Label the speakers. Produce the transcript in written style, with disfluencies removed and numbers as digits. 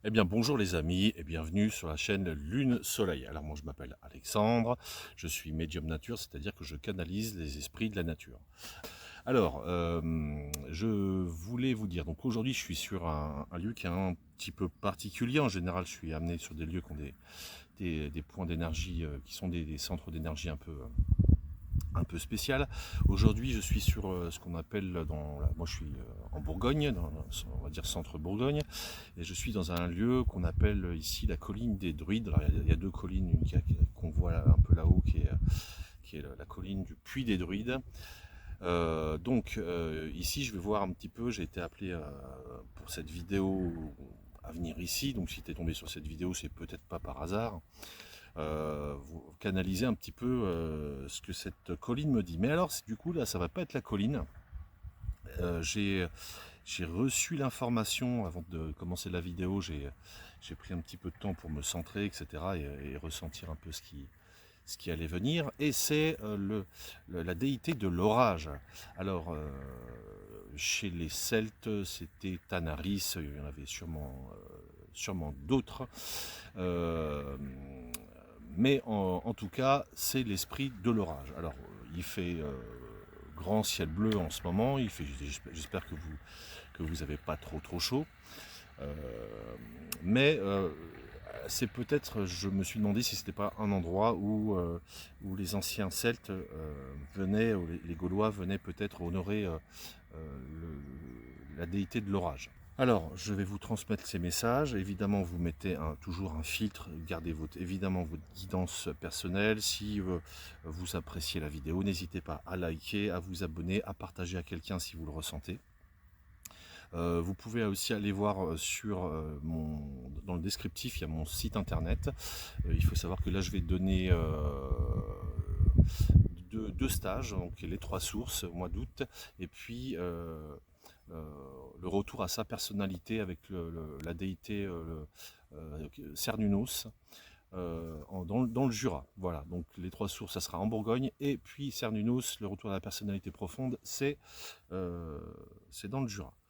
Speaker 1: Eh bien bonjour les amis et bienvenue sur la chaîne Lune Soleil. Alors moi je m'appelle Alexandre, je suis médium nature, c'est-à-dire que je canalise les esprits de la nature. Alors je voulais vous dire, donc aujourd'hui je suis sur un lieu qui est un petit peu particulier. En général je suis amené sur des lieux qui ont des points d'énergie, qui sont des centres d'énergie un peu spécial. Aujourd'hui, je suis sur ce qu'on appelle moi je suis en Bourgogne, on va dire centre Bourgogne, et je suis dans un lieu qu'on appelle ici la colline des Druides. Alors, il y a deux collines, qu'on voit un peu là-haut, qui est la colline du Puy des Druides. Ici, je vais voir un petit peu. J'ai été appelé pour cette vidéo à venir ici. Donc, si tu es tombé sur cette vidéo, c'est peut-être pas par hasard. Vous canaliser un petit peu ce que cette colline me dit. Mais alors, du coup, là, ça va pas être la colline. Euh, j'ai j'ai reçu l'information avant de commencer la vidéo. J'ai pris un petit peu de temps pour me centrer, etc. Et ressentir un peu ce qui allait venir. Et c'est la déité de l'orage. Alors, chez les Celtes, c'était Tanaris. Il y en avait sûrement d'autres. Euh, mais en tout cas, c'est l'esprit de l'orage. Alors, il fait grand ciel bleu en ce moment. J'espère que vous avez pas trop chaud. Euh, mais c'est peut-être, je me suis demandé si c'était pas un endroit où les anciens Celtes venaient, où les Gaulois venaient peut-être honorer la déité de l'orage. Alors, je vais vous transmettre ces messages. Évidemment, vous mettez toujours un filtre. Gardez évidemment votre guidance personnelle. Si vous appréciez la vidéo, n'hésitez pas à liker, à vous abonner, à partager à quelqu'un si vous le ressentez. Vous pouvez aussi aller voir dans le descriptif, il y a mon site internet. Il faut savoir que là, je vais donner deux stages, donc les trois sources au mois d'août, et puis le retour à sa personnalité avec la déité Cernunnos dans le Jura. Voilà, donc les trois sources, ça sera en Bourgogne, et puis Cernunnos, le retour à la personnalité profonde, c'est dans le Jura.